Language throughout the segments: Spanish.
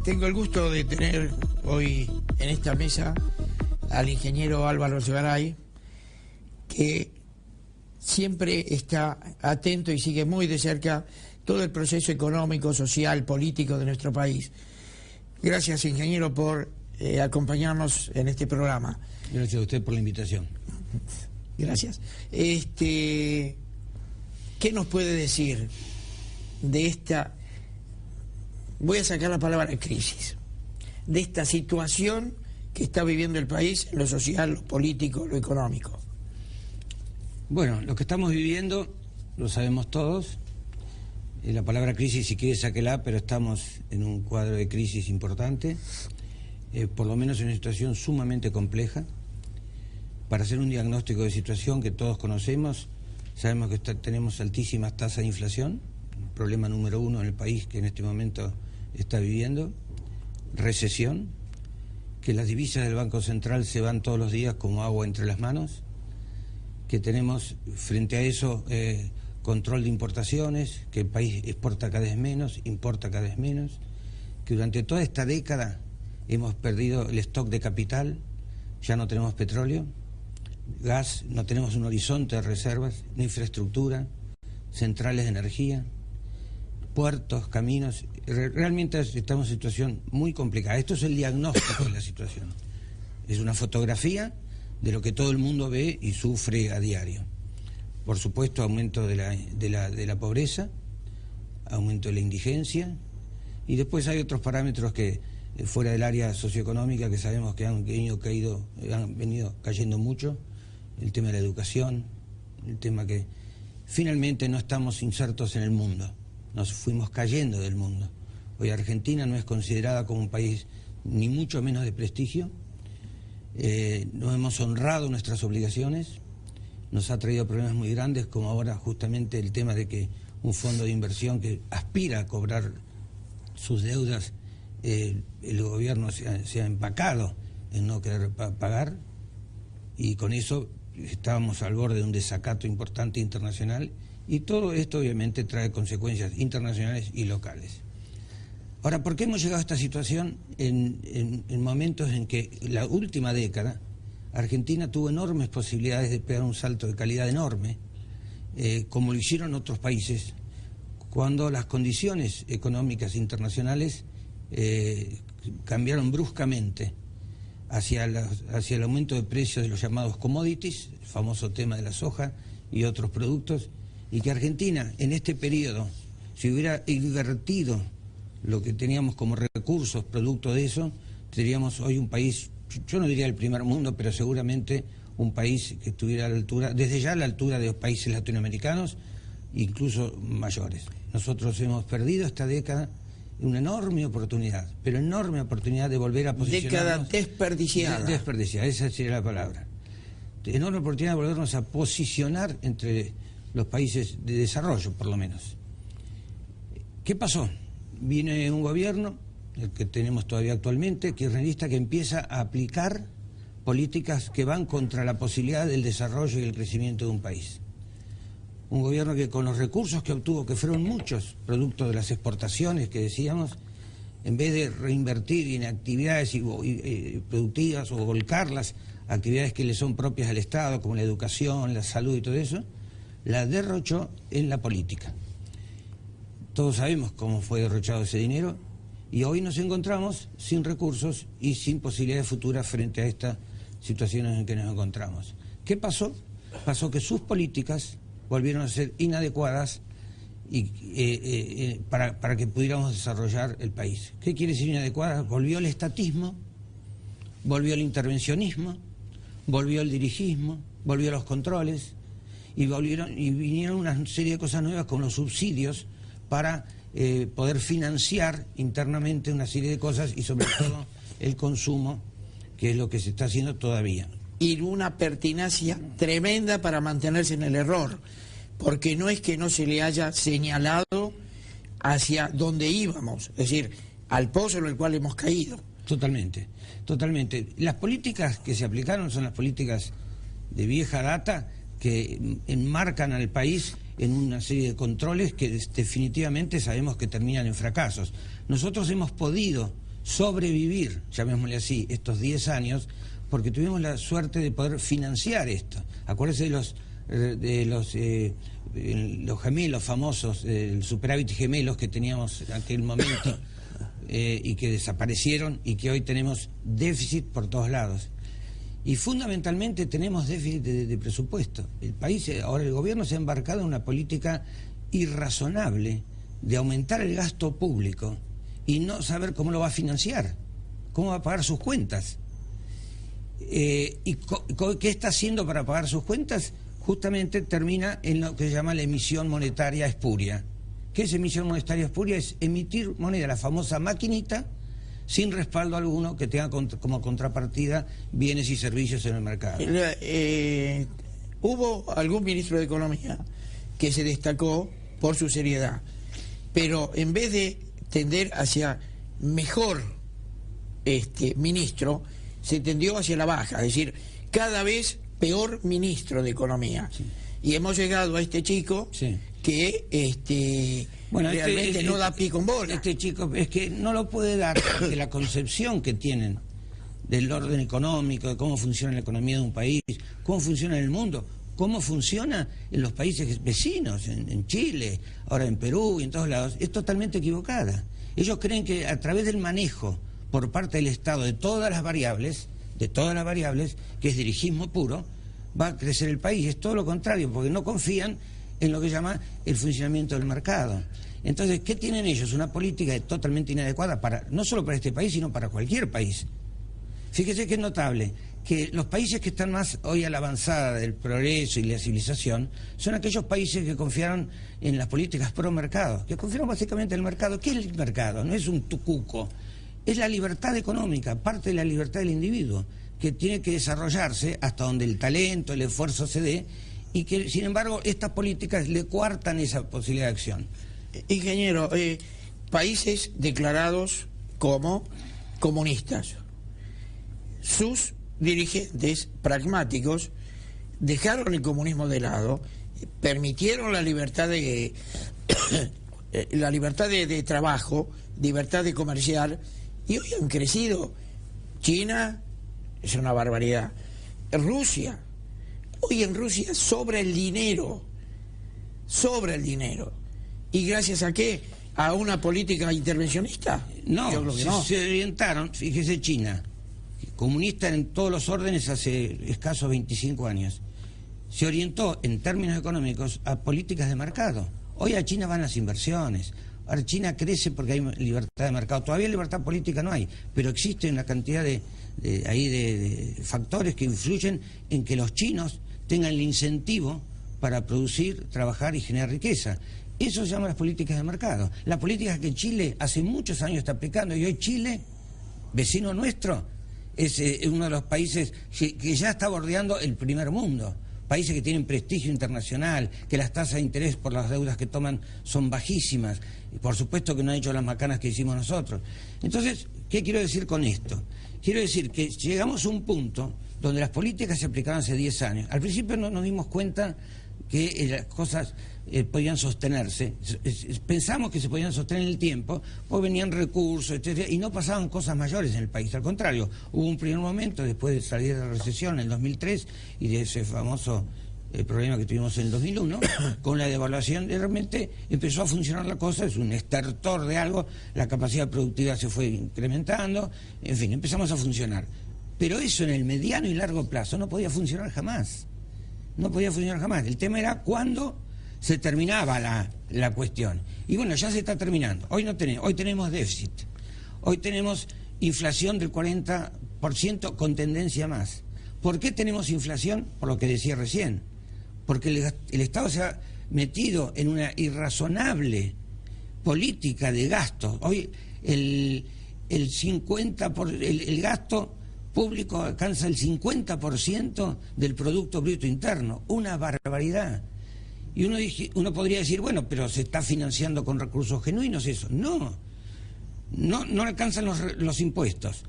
Tengo el gusto de tener hoy en esta mesa al ingeniero Álvaro Echegaray, que siempre está atento y sigue muy de cerca todo el proceso económico, social, político de nuestro país. Gracias, ingeniero, por acompañarnos en este programa. Gracias a usted por la invitación. Gracias. ¿Qué nos puede decir de esta, voy a sacar la palabra crisis, de esta situación que está viviendo el país, lo social, lo político, lo económico? Bueno, lo que estamos viviendo lo sabemos todos. La palabra crisis, si quiere, sáquela, pero estamos en un cuadro de crisis importante, por lo menos en una situación sumamente compleja. Para hacer un diagnóstico de situación que todos conocemos, sabemos que tenemos altísimas tasas de inflación, problema número uno en el país que en este momento está viviendo, recesión, que las divisas del Banco Central se van todos los días como agua entre las manos, que tenemos frente a eso control de importaciones, que el país exporta cada vez menos, importa cada vez menos, que durante toda esta década hemos perdido el stock de capital, ya no tenemos petróleo, gas, no tenemos un horizonte de reservas, ni infraestructura, centrales de energía, puertos, caminos. Realmente estamos en una situación muy complicada. Esto es el diagnóstico de la situación. Es una fotografía de lo que todo el mundo ve y sufre a diario. Por supuesto, aumento de la pobreza, aumento de la indigencia, y después hay otros parámetros que fuera del área socioeconómica que sabemos que han venido cayendo mucho, el tema de la educación, el tema que finalmente no estamos insertos en el mundo, nos fuimos cayendo del mundo. Hoy Argentina no es considerada como un país ni mucho menos de prestigio, no hemos honrado nuestras obligaciones, nos ha traído problemas muy grandes, como ahora justamente el tema de que un fondo de inversión que aspira a cobrar sus deudas, el gobierno se ha empacado en no querer pagar, y con eso estábamos al borde de un desacato importante internacional, y todo esto obviamente trae consecuencias internacionales y locales. Ahora, ¿por qué hemos llegado a esta situación en momentos en que la última década Argentina tuvo enormes posibilidades de pegar un salto de calidad enorme, como lo hicieron otros países, cuando las condiciones económicas internacionales cambiaron bruscamente hacia el aumento de precios de los llamados commodities, el famoso tema de la soja y otros productos, y que Argentina en este periodo, si hubiera invertido lo que teníamos como recursos producto de eso, tendríamos hoy un país, yo no diría el primer mundo, pero seguramente un país que estuviera a la altura, desde ya a la altura de los países latinoamericanos, incluso mayores. Nosotros hemos perdido esta década una enorme oportunidad, pero enorme oportunidad de volver a posicionarnos. Década desperdiciada. Desperdiciada, esa sería la palabra. Enorme oportunidad de volvernos a posicionar entre los países de desarrollo, por lo menos. ¿Qué pasó? Viene un gobierno, el que tenemos todavía actualmente, kirchnerista, que empieza a aplicar políticas que van contra la posibilidad del desarrollo y el crecimiento de un país. Un gobierno que con los recursos que obtuvo, que fueron muchos, producto de las exportaciones que decíamos, en vez de reinvertir en actividades productivas o volcarlas a actividades que le son propias al Estado, como la educación, la salud y todo eso, la derrochó en la política. Todos sabemos cómo fue derrochado ese dinero, y hoy nos encontramos sin recursos y sin posibilidades futuras frente a estas situaciones en que nos encontramos. ¿Qué pasó? Pasó que sus políticas volvieron a ser inadecuadas para que pudiéramos desarrollar el país. ¿Qué quiere decir inadecuadas? Volvió el estatismo, volvió el intervencionismo, volvió el dirigismo, volvió los controles, y vinieron una serie de cosas nuevas como los subsidios para poder financiar internamente una serie de cosas, y sobre todo el consumo, que es lo que se está haciendo todavía. Y una pertinacia tremenda para mantenerse en el error, porque no es que no se le haya señalado hacia dónde íbamos, es decir, al pozo en el cual hemos caído. Totalmente, totalmente. Las políticas que se aplicaron son las políticas de vieja data que enmarcan al país en una serie de controles que definitivamente sabemos que terminan en fracasos. Nosotros hemos podido sobrevivir, llamémosle así, estos 10 años, porque tuvimos la suerte de poder financiar esto. Acuérdense de los gemelos famosos, el superávit gemelos que teníamos en aquel momento y que desaparecieron y que hoy tenemos déficit por todos lados. Y fundamentalmente tenemos déficit de presupuesto. El país, ahora el gobierno se ha embarcado en una política irrazonable de aumentar el gasto público y no saber cómo lo va a financiar, cómo va a pagar sus cuentas. ¿Y qué está haciendo para pagar sus cuentas? Justamente termina en lo que se llama la emisión monetaria espuria. ¿Qué es emisión monetaria espuria? Es emitir moneda, la famosa maquinita, sin respaldo alguno que tenga como contrapartida bienes y servicios en el mercado. Hubo algún ministro de Economía que se destacó por su seriedad, pero en vez de tender hacia mejor ministro, se tendió hacia la baja, es decir, cada vez peor ministro de Economía. Sí. Y hemos llegado a este chico sí. que realmente no da pie con bola. Este chico es que no lo puede dar porque la concepción que tienen del orden económico, de cómo funciona la economía de un país, cómo funciona en el mundo, cómo funciona en los países vecinos, en Chile, ahora en Perú y en todos lados, es totalmente equivocada. Ellos creen que a través del manejo por parte del Estado de todas las variables, que es dirigismo puro, va a crecer el país. Es todo lo contrario, porque no confían en lo que llama el funcionamiento del mercado. Entonces, ¿qué tienen ellos? Una política totalmente inadecuada no solo para este país, sino para cualquier país. Fíjese que es notable que los países que están más hoy a la avanzada del progreso y la civilización son aquellos países que confiaron en las políticas pro mercado, que confiaron básicamente en el mercado. ¿Qué es el mercado? No es un tucuco, es la libertad económica, parte de la libertad del individuo, que tiene que desarrollarse hasta donde el talento, el esfuerzo se dé, y que, sin embargo, estas políticas le coartan esa posibilidad de acción. Ingeniero, países declarados como comunistas, sus dirigentes pragmáticos dejaron el comunismo de lado, permitieron la libertad de trabajo, libertad de comerciar, y hoy han crecido. China es una barbaridad. Rusia, hoy en Rusia sobra el dinero. ¿Y gracias a qué? ¿A una política intervencionista? No, se orientaron, fíjese, China, comunista en todos los órdenes hace escasos 25 años, se orientó en términos económicos a políticas de mercado. Hoy a China van las inversiones. Ahora China crece porque hay libertad de mercado. Todavía libertad política no hay, pero existe una cantidad de factores que influyen en que los chinos tengan el incentivo para producir, trabajar y generar riqueza. Eso se llama las políticas de mercado. La política que Chile hace muchos años está aplicando, y hoy Chile, vecino nuestro, es uno de los países que ya está bordeando el primer mundo. Países que tienen prestigio internacional, que las tasas de interés por las deudas que toman son bajísimas, y por supuesto que no han hecho las macanas que hicimos nosotros. Entonces, ¿qué quiero decir con esto? Quiero decir que llegamos a un punto donde las políticas se aplicaban hace 10 años. Al principio no nos dimos cuenta que las cosas podían sostenerse. Pensamos que se podían sostener en el tiempo, pues venían recursos, etcétera, y no pasaban cosas mayores en el país. Al contrario, hubo un primer momento, después de salir de la recesión en el 2003 y de ese famoso problema que tuvimos en el 2001, con la devaluación, de repente empezó a funcionar la cosa, es un estertor de algo, la capacidad productiva se fue incrementando, en fin, empezamos a funcionar. Pero eso en el mediano y largo plazo no podía funcionar jamás. No podía funcionar jamás. El tema era cuándo se terminaba la cuestión. Y bueno, ya se está terminando. Hoy tenemos déficit. Hoy tenemos inflación del 40% con tendencia más. ¿Por qué tenemos inflación? Por lo que decía recién. Porque el Estado se ha metido en una irrazonable política de gasto. Hoy el gasto público alcanza el 50% del Producto Bruto Interno, una barbaridad. Y uno podría decir, bueno, pero se está financiando con recursos genuinos eso. No alcanzan los impuestos.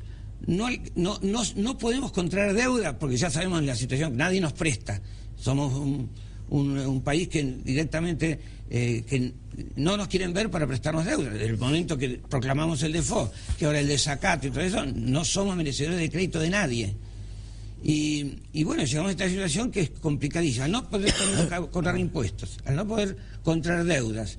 No podemos contraer deuda porque ya sabemos la situación, nadie nos presta. Somos un país que directamente que no nos quieren ver para prestarnos deuda. Desde el momento que proclamamos el default, que ahora el desacato y todo eso, no somos merecedores de crédito de nadie. Y bueno, llegamos a esta situación que es complicadísima. Al no poder cobrar impuestos, al no poder contraer deudas,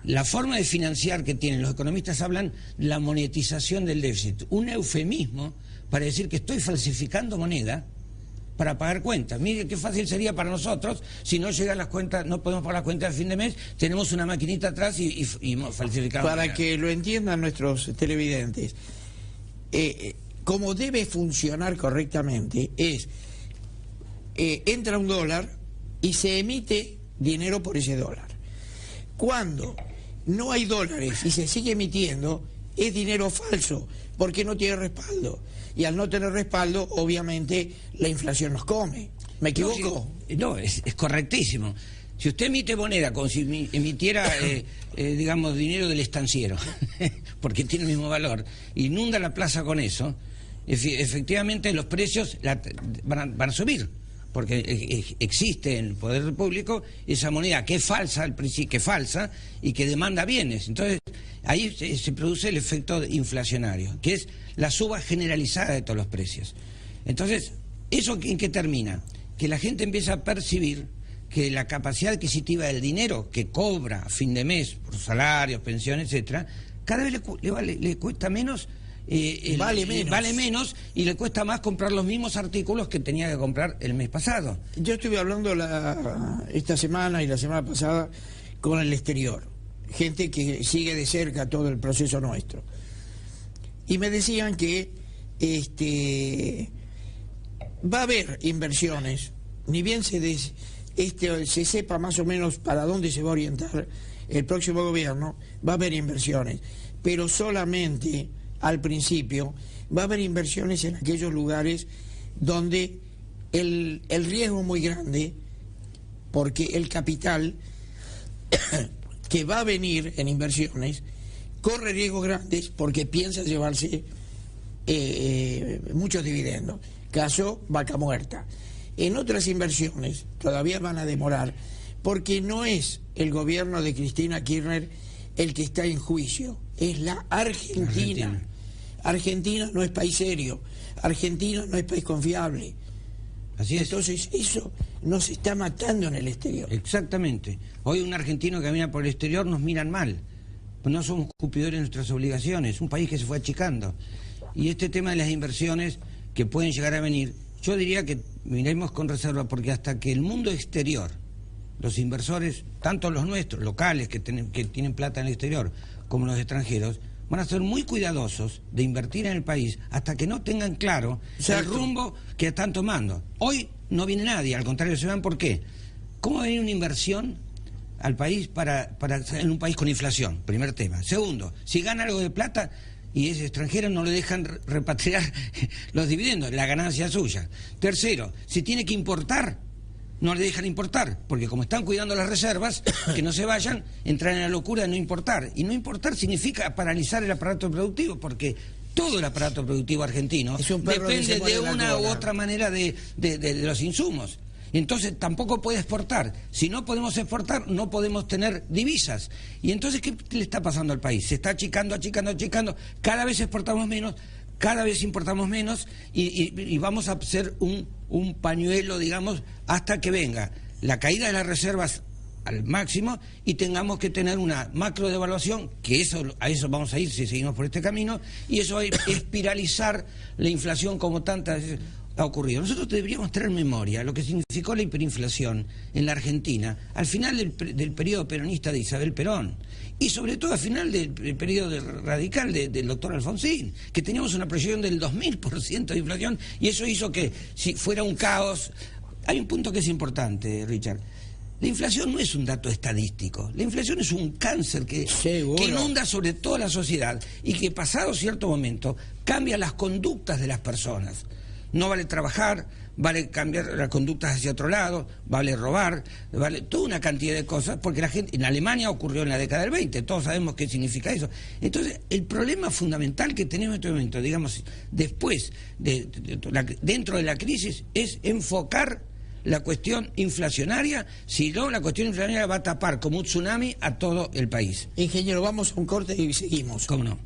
la forma de financiar que tienen, los economistas hablan de la monetización del déficit, un eufemismo para decir que estoy falsificando moneda para pagar cuentas. Mire qué fácil sería para nosotros si no llegan las cuentas, no podemos pagar las cuentas al fin de mes, tenemos una maquinita atrás y falsificamos. Para moneda. que lo entiendan nuestros televidentes, como debe funcionar correctamente es, entra un dólar y se emite dinero por ese dólar. Cuando no hay dólares y se sigue emitiendo, es dinero falso, porque no tiene respaldo. Y al no tener respaldo, obviamente, la inflación nos come. ¿Me equivoco? No, es correctísimo. Si usted emite moneda como si emitiera, digamos, dinero del estanciero, porque tiene el mismo valor, inunda la plaza con eso, efectivamente los precios van a subir, porque existe en el poder público esa moneda que es falsa, que es falsa y que demanda bienes. Entonces, ahí se produce el efecto inflacionario, que es la suba generalizada de todos los precios. Entonces, ¿eso en qué termina? Que la gente empieza a percibir que la capacidad adquisitiva del dinero que cobra a fin de mes por salarios, pensiones, etcétera, cada vez le cuesta menos, vale menos y le cuesta más comprar los mismos artículos que tenía que comprar el mes pasado. Yo estuve hablando esta semana y la semana pasada con el exterior, gente que sigue de cerca todo el proceso nuestro, y me decían que va a haber inversiones, ni bien se sepa más o menos para dónde se va a orientar el próximo gobierno, va a haber inversiones, pero solamente al principio va a haber inversiones en aquellos lugares donde el riesgo es muy grande, porque el capital que va a venir en inversiones corre riesgos grandes porque piensa llevarse muchos dividendos. Caso Vaca Muerta. En otras inversiones todavía van a demorar, porque no es el gobierno de Cristina Kirchner el que está en juicio, es la Argentina. Argentina no es país serio, Argentina no es país confiable. Así es. Entonces eso nos está matando en el exterior. Exactamente. Hoy un argentino que camina por el exterior nos miran mal, no somos cumplidores de nuestras obligaciones, un país que se fue achicando. Y este tema de las inversiones que pueden llegar a venir, yo diría que miremos con reserva, porque hasta que el mundo exterior, los inversores, tanto los nuestros, locales que tienen plata en el exterior, como los extranjeros, van a ser muy cuidadosos de invertir en el país hasta que no tengan claro el rumbo que están tomando. Hoy no viene nadie, al contrario, ¿se ven por qué? ¿Cómo va a venir una inversión al país en un país con inflación? Primer tema. Segundo, si gana algo de plata y es extranjero, no le dejan repatriar los dividendos, la ganancia suya. Tercero, si tiene que importar, no le dejan importar, porque como están cuidando las reservas, que no se vayan, entran en la locura de no importar. Y no importar significa paralizar el aparato productivo, porque todo el aparato productivo argentino depende de una u otra manera de los insumos. Entonces tampoco puede exportar. Si no podemos exportar, no podemos tener divisas. Y entonces, ¿qué le está pasando al país? Se está achicando. Cada vez exportamos menos, cada vez importamos menos y vamos a ser un pañuelo, digamos, hasta que venga la caída de las reservas al máximo y tengamos que tener una macro devaluación, que a eso vamos a ir si seguimos por este camino, y eso va a espiralizar la inflación como tantas veces ha ocurrido. Nosotros deberíamos tener memoria lo que significó la hiperinflación en la Argentina al final del periodo peronista de Isabel Perón, y sobre todo al final del periodo radical del doctor Alfonsín, que teníamos una proyección del 2000% de inflación, y eso hizo que si fuera un caos. Hay un punto que es importante, Richard. La inflación no es un dato estadístico, la inflación es un cáncer que inunda sobre toda la sociedad y que pasado cierto momento cambia las conductas de las personas. No vale trabajar, vale cambiar las conductas hacia otro lado, vale robar, vale toda una cantidad de cosas, porque la gente, en Alemania ocurrió en la década del 20, todos sabemos qué significa eso. Entonces, el problema fundamental que tenemos en este momento, digamos, después, dentro de la crisis, es enfocar la cuestión inflacionaria, si no, la cuestión inflacionaria va a tapar como un tsunami a todo el país. Ingeniero, vamos a un corte y seguimos. ¿Cómo no?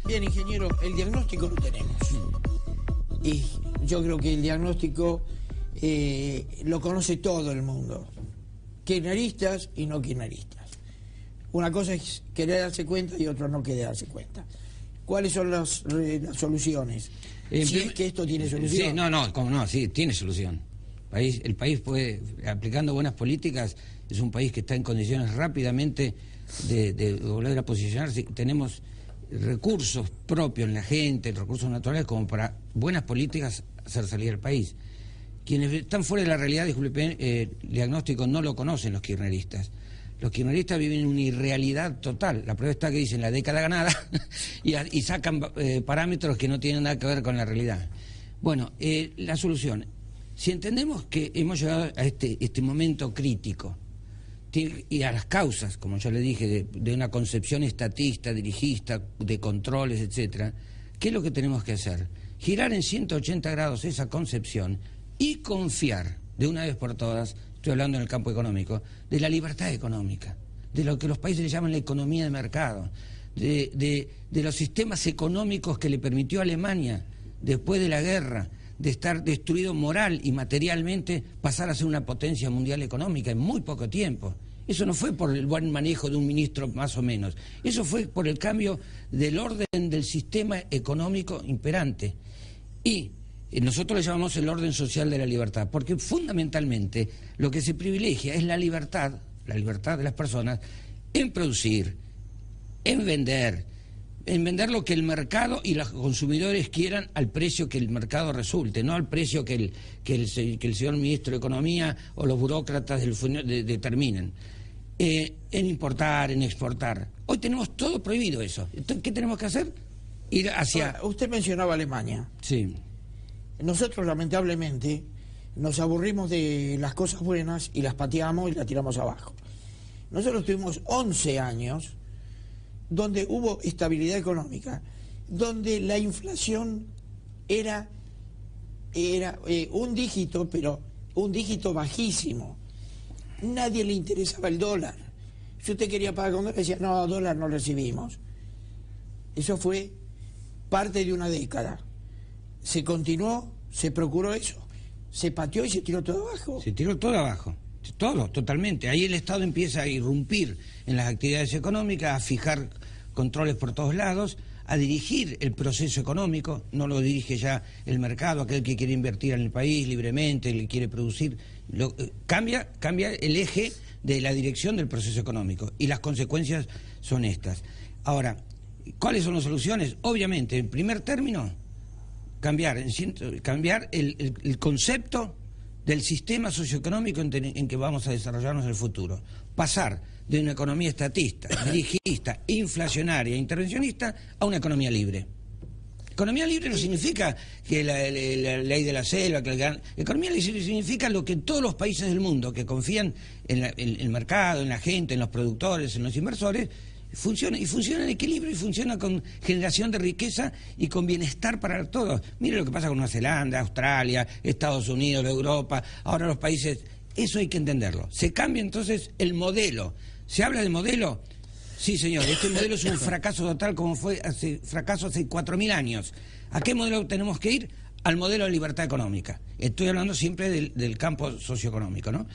Bien, ingeniero, el diagnóstico lo tenemos. Y yo creo que el diagnóstico lo conoce todo el mundo. Kirchneristas y no kirchneristas. Una cosa es querer darse cuenta y otra no querer darse cuenta. ¿Cuáles son las soluciones? Si es que esto tiene solución. Sí, cómo no, sí, tiene solución. El país puede, aplicando buenas políticas, es un país que está en condiciones rápidamente de volver a posicionarse. Tenemos recursos propios en la gente, recursos naturales, como para buenas políticas hacer salir al país. Quienes están fuera de la realidad, disculpen, el diagnóstico no lo conocen los kirchneristas. Los kirchneristas viven en una irrealidad total. La prueba está que dicen la década ganada y sacan parámetros que no tienen nada que ver con la realidad. Bueno, la solución, si entendemos que hemos llegado a este momento crítico y a las causas, como yo le dije, de una concepción estatista, dirigista, de controles, etcétera, ¿qué es lo que tenemos que hacer? Girar en 180 grados esa concepción y confiar de una vez por todas, estoy hablando en el campo económico, de la libertad económica, de lo que los países le llaman la economía de mercado, de los sistemas económicos que le permitió a Alemania, después de la guerra, de estar destruido moral y materialmente, pasar a ser una potencia mundial económica en muy poco tiempo. Eso no fue por el buen manejo de un ministro más o menos, eso fue por el cambio del orden del sistema económico imperante. Y nosotros le llamamos el orden social de la libertad, porque fundamentalmente lo que se privilegia es la libertad de las personas en producir, en vender lo que el mercado y los consumidores quieran al precio que el mercado resulte, no al precio que el señor ministro de Economía o los burócratas determinen. En importar, en exportar. Hoy tenemos todo prohibido eso. Entonces, ¿qué tenemos que hacer? Ir hacia... Usted mencionaba Alemania. Sí. Nosotros, lamentablemente, nos aburrimos de las cosas buenas y las pateamos y las tiramos abajo. Nosotros tuvimos 11 años donde hubo estabilidad económica, donde la inflación era un dígito, pero un dígito bajísimo. Nadie le interesaba el dólar. Si usted quería pagar con dólar, decía, no, dólar no recibimos. Eso fue parte de una década. Se continuó, se procuró eso, se pateó y se tiró todo abajo. Se tiró todo abajo, todo, totalmente. Ahí el Estado empieza a irrumpir en las actividades económicas, a fijar controles por todos lados, a dirigir el proceso económico, no lo dirige ya el mercado, aquel que quiere invertir en el país libremente, el que quiere producir, cambia el eje de la dirección del proceso económico y las consecuencias son estas. Ahora, ¿cuáles son las soluciones? Obviamente, en primer término, cambiar el concepto del sistema socioeconómico en que vamos a desarrollarnos en el futuro. Pasar de una economía estatista, dirigista, inflacionaria, intervencionista, a una economía libre. Economía libre no significa que la ley de la selva, economía libre significa lo que todos los países del mundo que confían en el mercado, en la gente, en los productores, en los inversores, funciona en equilibrio y funciona con generación de riqueza y con bienestar para todos. Mire lo que pasa con Nueva Zelanda, Australia, Estados Unidos, Europa, ahora los países. Eso hay que entenderlo. Se cambia entonces el modelo. ¿Se habla de modelo? Sí, señor, este modelo es un fracaso total como fue fracaso hace 4.000 años. ¿A qué modelo tenemos que ir? Al modelo de libertad económica. Estoy hablando siempre del campo socioeconómico, ¿no?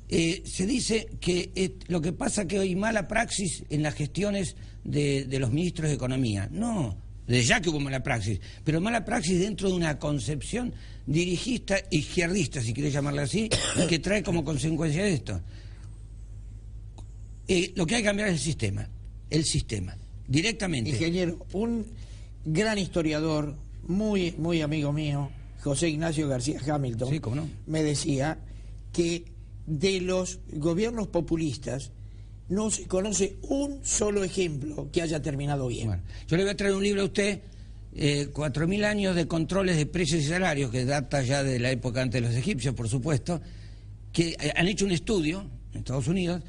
Se dice que lo que pasa es que hay mala praxis en las gestiones de los ministros de Economía. No, desde ya que hubo mala praxis, pero mala praxis dentro de una concepción dirigista, izquierdista, si quiere llamarla así, que trae como consecuencia de esto. Lo que hay que cambiar es el sistema, directamente. Ingeniero, un gran historiador, muy, muy amigo mío, José Ignacio García Hamilton, sí, ¿cómo no?, me decía que de los gobiernos populistas no se conoce un solo ejemplo que haya terminado bien. Bueno, yo le voy a traer un libro a usted, 4.000 años de controles de precios y salarios, que data ya de la época antes de los egipcios, por supuesto, que han hecho un estudio en Estados Unidos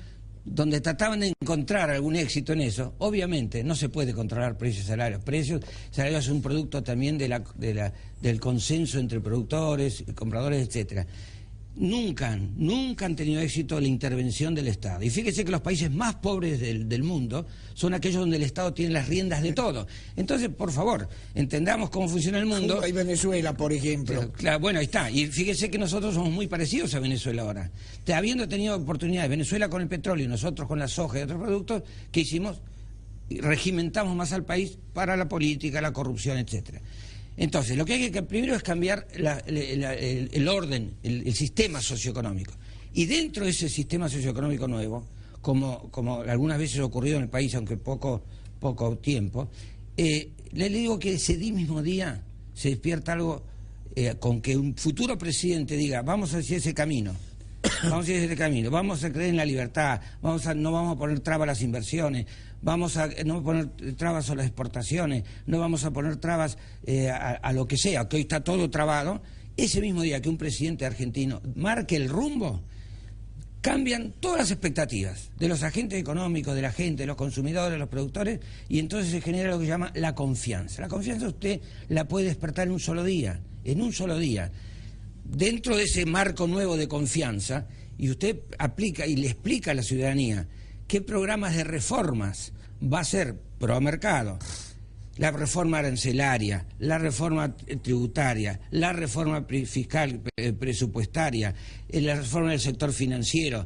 donde trataban de encontrar algún éxito en eso. Obviamente no se puede controlar precios y salarios. Precios y salarios es un producto también del consenso entre productores, compradores, etcétera. nunca han tenido éxito la intervención del Estado. Y fíjese que los países más pobres del mundo son aquellos donde el Estado tiene las riendas de todo. Entonces, por favor, entendamos cómo funciona el mundo. Cuba y Venezuela, por ejemplo. Claro, bueno, ahí está. Y fíjese que nosotros somos muy parecidos a Venezuela ahora. Habiendo tenido oportunidades, Venezuela con el petróleo y nosotros con la soja y otros productos, ¿qué hicimos? Regimentamos más al país para la política, la corrupción, etcétera. Entonces, lo que hay que primero es cambiar el orden, el sistema socioeconómico. Y dentro de ese sistema socioeconómico nuevo, como algunas veces ha ocurrido en el país, aunque poco tiempo, le digo que ese mismo día se despierta algo con que un futuro presidente diga, vamos hacia ese camino. Vamos a creer en la libertad, no vamos a poner trabas a las inversiones, no vamos a poner trabas a las exportaciones, no vamos a poner trabas a lo que sea, que hoy está todo trabado. Ese mismo día que un presidente argentino marque el rumbo, cambian todas las expectativas de los agentes económicos, de la gente, de los consumidores, de los productores, y entonces se genera lo que se llama la confianza. La confianza usted la puede despertar en un solo día. Dentro de ese marco nuevo de confianza, y usted aplica y le explica a la ciudadanía qué programas de reformas va a hacer pro mercado, la reforma arancelaria, la reforma tributaria, la reforma fiscal presupuestaria, la reforma del sector financiero,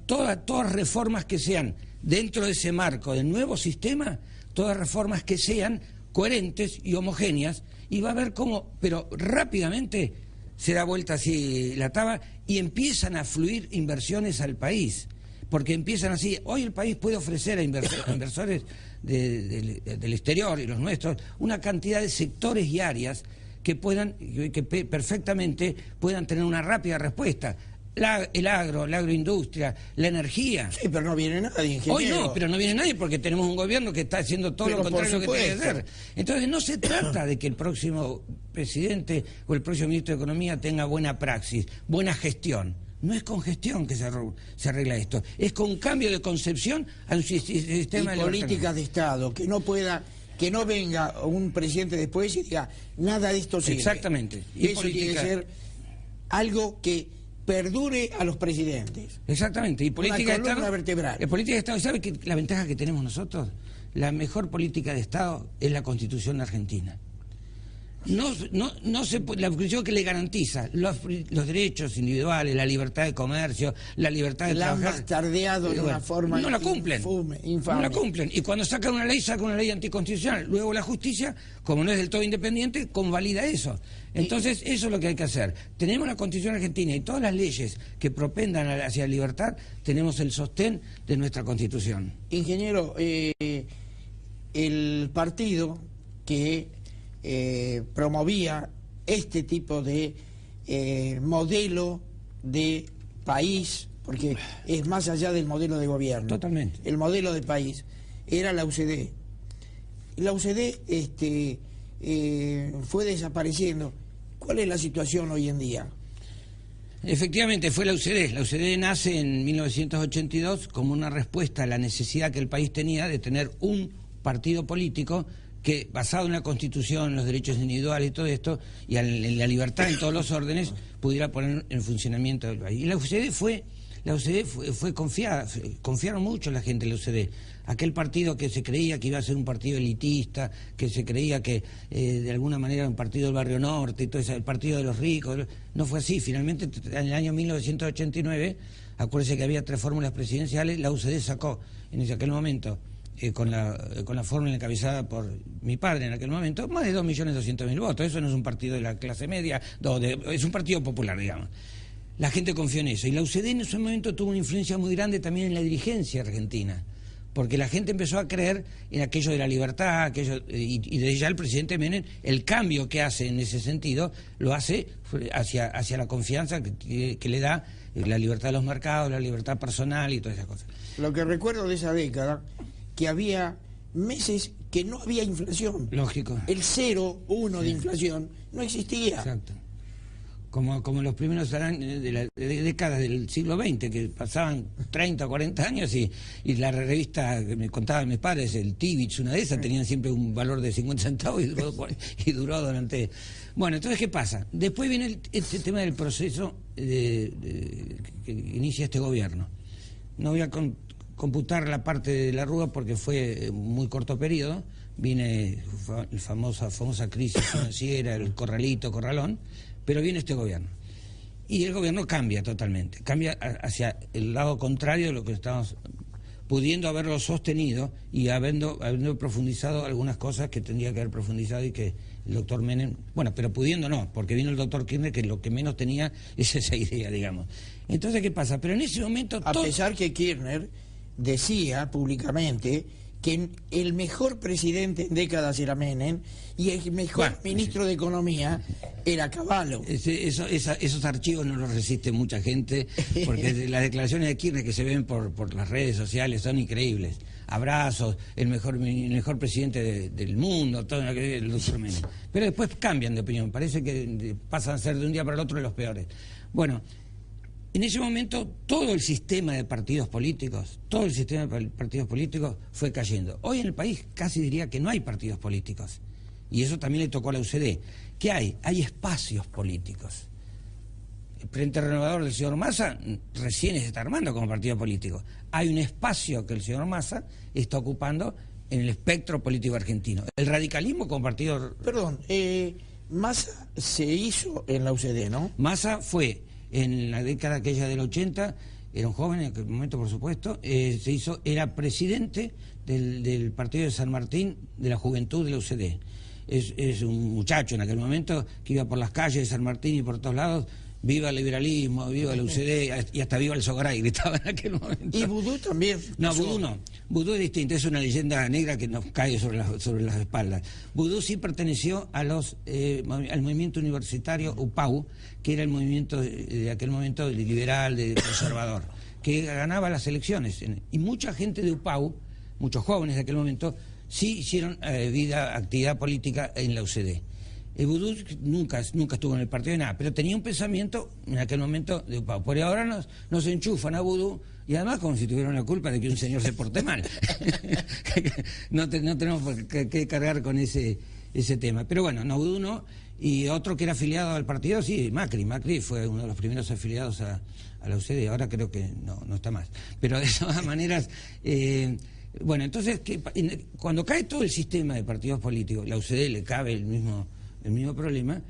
todas reformas que sean dentro de ese marco del nuevo sistema, todas reformas que sean coherentes y homogéneas, y va a ver cómo, pero rápidamente se da vuelta así la taba y empiezan a fluir inversiones al país, porque empiezan así. Hoy el país puede ofrecer a inversores del exterior y los nuestros una cantidad de sectores y áreas que perfectamente puedan tener una rápida respuesta. El agro, la agroindustria, la energía. Sí, pero no viene nadie, ingeniero. Hoy no, pero no viene nadie porque tenemos un gobierno que está haciendo todo lo contrario que tiene que hacer. Entonces no se trata de que el próximo presidente o el próximo ministro de Economía tenga buena praxis, buena gestión. No es con gestión que se arregla esto, es con cambio de concepción a un sistema de políticas de Estado, que no venga un presidente después y diga, nada de esto sirve. Exactamente. Y eso tiene que ser algo que perdure a los presidentes. Exactamente. Y política de Estado vertebral. Política de Estado, ¿sabe qué la ventaja que tenemos nosotros? La mejor política de Estado es la Constitución argentina. La Constitución que le garantiza los derechos individuales, la libertad de comercio, la libertad de trabajar. La han bastardeado de una forma no la cumplen. Infame. No la cumplen. Y cuando sacan una ley anticonstitucional. Luego la justicia, como no es del todo independiente, convalida eso. Entonces, eso es lo que hay que hacer. Tenemos la Constitución argentina y todas las leyes que propendan hacia la libertad, tenemos el sostén de nuestra Constitución. Ingeniero, el partido que promovía este tipo de modelo de país, porque es más allá del modelo de gobierno. Totalmente. El modelo de país era la UCD. La UCD fue desapareciendo. ¿Cuál es la situación hoy en día? Efectivamente, fue la UCD. La UCD nace en 1982 como una respuesta a la necesidad que el país tenía de tener un partido político que, basado en la Constitución, en los derechos individuales y todo esto, y en la libertad en todos los órdenes, pudiera poner en funcionamiento el país. Y la UCD fue confiada, confiaron mucho la gente en la UCD. Aquel partido que se creía que iba a ser un partido elitista, que se creía que de alguna manera era un partido del barrio norte, y todo eso, el partido de los ricos, no fue así. Finalmente, en el año 1989, acuérdense que había 3 fórmulas presidenciales, la UCD sacó en aquel momento, con la fórmula encabezada por mi padre en aquel momento, más de 2.200.000 votos. Eso no es un partido de la clase media, es un partido popular, digamos. La gente confió en eso. Y la UCD en ese momento tuvo una influencia muy grande también en la dirigencia argentina, porque la gente empezó a creer en aquello de la libertad, y desde ya el presidente Menem, el cambio que hace en ese sentido, lo hace hacia la confianza que le da la libertad de los mercados, la libertad personal y todas esas cosas. Lo que recuerdo de esa década, que había meses que no había inflación. Lógico. El 0,1 de inflación no existía. Exacto. como los primeros de la década del siglo XX, que pasaban 30 o 40 años y la revista que me contaban mis padres, el Tivich, una de esas, tenían siempre un valor de 50 centavos y duró durante... Bueno, entonces, ¿qué pasa? Después viene este tema del proceso que inicia este gobierno. No voy a computar la parte de la Rúa porque fue muy corto periodo. Viene la famosa crisis financiera, el corralón, pero viene este gobierno. Y el gobierno cambia totalmente, cambia hacia el lado contrario de lo que estamos pudiendo haberlo sostenido y habiendo profundizado algunas cosas que tendría que haber profundizado y que el doctor Menem, bueno, pero pudiendo no, porque vino el doctor Kirchner, que lo que menos tenía es esa idea, digamos. Entonces, ¿qué pasa? Pero en ese momento... A pesar que Kirchner decía públicamente que el mejor presidente en décadas era Menem y el mejor ministro de Economía era Cavallo. Esos archivos no los resiste mucha gente, porque las declaraciones de Kirchner que se ven por las redes sociales son increíbles. Abrazos, el mejor presidente del mundo, todo el doctor Menem. Pero después cambian de opinión, parece que pasan a ser de un día para el otro de los peores. Bueno, en ese momento todo el sistema de partidos políticos, fue cayendo. Hoy en el país casi diría que no hay partidos políticos. Y eso también le tocó a la UCD. ¿Qué hay? Hay espacios políticos. El Frente Renovador del señor Massa recién se está armando como partido político. Hay un espacio que el señor Massa está ocupando en el espectro político argentino. El radicalismo como partido... Perdón, Massa se hizo en la UCD, ¿no? Massa fue... En la década aquella del 80, era un joven en aquel momento, por supuesto, era presidente del partido de San Martín, de la juventud de la UCD. Es un muchacho en aquel momento que iba por las calles de San Martín y por todos lados, viva el liberalismo, viva la UCD, y hasta viva el Sogaray, gritaba en aquel momento. ¿Y Vudú también? No, Vudú no. Vudú es distinto, es una leyenda negra que nos cae sobre las espaldas. Vudú sí perteneció al movimiento universitario UPAU, que era el movimiento de aquel momento liberal, conservador, que ganaba las elecciones. Y mucha gente de UPAU, muchos jóvenes de aquel momento, sí hicieron actividad política en la UCD. El Vudú nunca estuvo en el partido de nada, pero tenía un pensamiento en aquel momento de UPAU. Por ahora nos enchufan a Vudú, y además como si tuvieran la culpa de que un señor se porte mal. No tenemos que cargar con ese tema. Pero bueno, no, Vudú no. Y otro que era afiliado al partido, sí, Macri. Macri fue uno de los primeros afiliados a la UCD, ahora creo que no está más. Pero de todas maneras... bueno, entonces, cuando cae todo el sistema de partidos políticos, la UCD le cabe el mismo problema,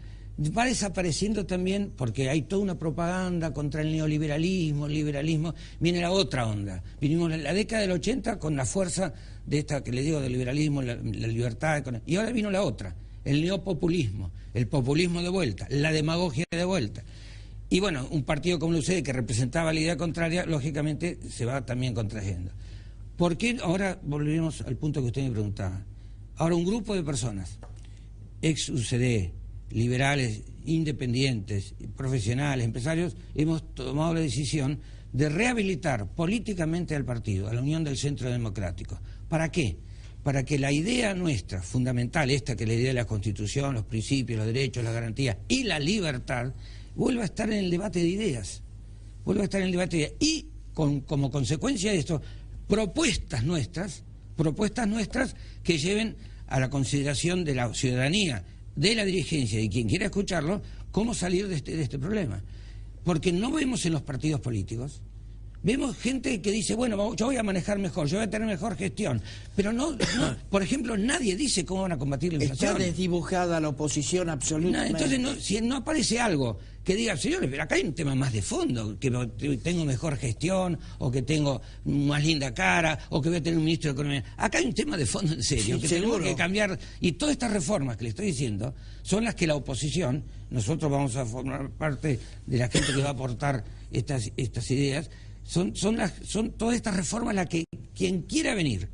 va desapareciendo también, porque hay toda una propaganda contra el neoliberalismo, viene la otra onda. Vinimos en la década del 80 con la fuerza de esta que le digo del liberalismo, la libertad, y ahora vino la otra, el neopopulismo, el populismo de vuelta, la demagogia de vuelta. Y bueno, un partido como el UCD que representaba la idea contraria, lógicamente se va también contrayendo. ¿Por qué? Ahora volvemos al punto que usted me preguntaba. Ahora un grupo de personas, ex UCD, liberales, independientes, profesionales, empresarios, hemos tomado la decisión de rehabilitar políticamente al partido, a la Unión del Centro Democrático. ¿Para qué? Para que la idea nuestra, fundamental, esta que es la idea de la Constitución, los principios, los derechos, las garantías y la libertad, vuelva a estar en el debate de ideas. Y como consecuencia de esto, propuestas nuestras que lleven a la consideración de la ciudadanía, de la dirigencia y quien quiera escucharlo, cómo salir de este problema. Porque no vemos en los partidos políticos, vemos gente que dice, bueno, yo voy a manejar mejor, yo voy a tener mejor gestión, pero no por ejemplo, nadie dice cómo van a combatir la inflación. Está desdibujada la oposición absolutamente. Entonces, si no aparece algo que diga, señores, pero acá hay un tema más de fondo, que tengo mejor gestión, o que tengo más linda cara, o que voy a tener un ministro de Economía. Acá hay un tema de fondo en serio, que tenemos que cambiar, y todas estas reformas que le estoy diciendo son las que la oposición, nosotros vamos a formar parte de la gente que va a aportar estas ideas, son todas estas reformas las que quien quiera venir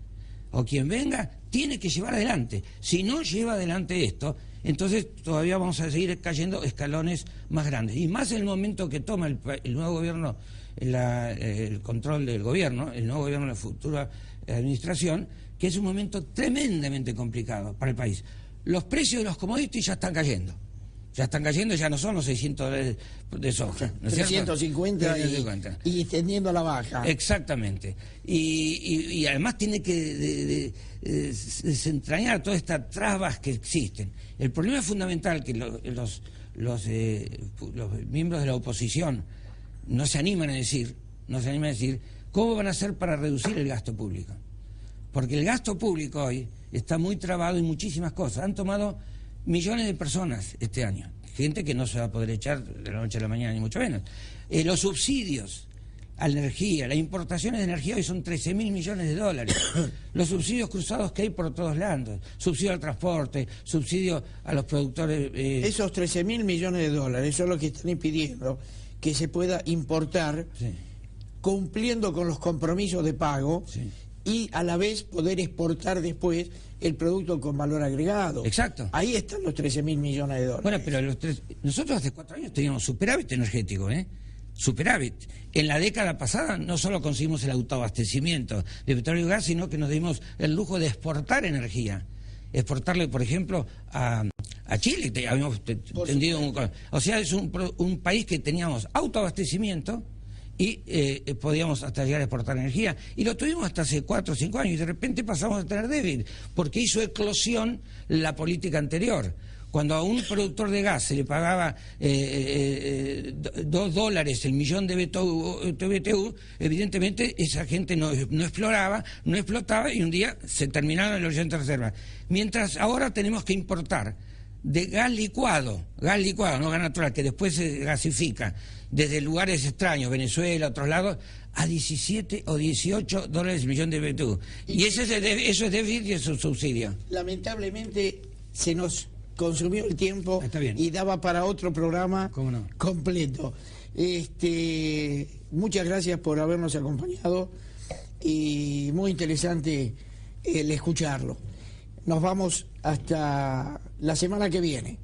o quien venga tiene que llevar adelante. Si no lleva adelante esto, entonces todavía vamos a seguir cayendo escalones más grandes. Y más en el momento que toma el nuevo gobierno el control del gobierno, el nuevo gobierno de la futura administración, que es un momento tremendamente complicado para el país. Los precios de los commodities ya están cayendo. Ya están cayendo, ya no son los $600 de soja, ¿no es cierto? 350 y tendiendo a la baja. Exactamente. Y además tiene que desentrañar todas estas trabas que existen. El problema fundamental que los miembros de la oposición no se animan a decir, ¿cómo van a hacer para reducir el gasto público? Porque el gasto público hoy está muy trabado en muchísimas cosas. Han tomado millones de personas este año, gente que no se va a poder echar de la noche a la mañana, ni mucho menos. Los subsidios a la energía, las importaciones de energía hoy son $13.000 millones. Los subsidios cruzados que hay por todos lados, subsidio al transporte, subsidio a los productores... Esos $13.000 millones son lo que están impidiendo que se pueda importar, sí, cumpliendo con los compromisos de pago, sí, y a la vez poder exportar después el producto con valor agregado. Exacto. Ahí están los $13.000 millones. Bueno, pero nosotros hace 4 años teníamos superávit energético, superávit. En la década pasada no solo conseguimos el autoabastecimiento de petróleo y gas, sino que nos dimos el lujo de exportar energía. Exportarle, por ejemplo, a Chile, habíamos tendido o sea, es un país que teníamos autoabastecimiento y podíamos hasta llegar a exportar energía, y lo tuvimos hasta hace 4 o 5 años, y de repente pasamos a tener débil, porque hizo eclosión la política anterior. Cuando a un productor de gas se le pagaba $2 el millón de BTU, evidentemente esa gente no explotaba, y un día se terminaron los 80 reservas. Mientras ahora tenemos que importar de gas licuado, no gas natural, que después se gasifica, desde lugares extraños, Venezuela, otros lados, a $17 o $18 el millón de BTU. Y eso es déficit y eso es subsidio. Lamentablemente se nos consumió el tiempo y daba para otro programa completo. Muchas gracias por habernos acompañado y muy interesante el escucharlo. Nos vamos hasta la semana que viene.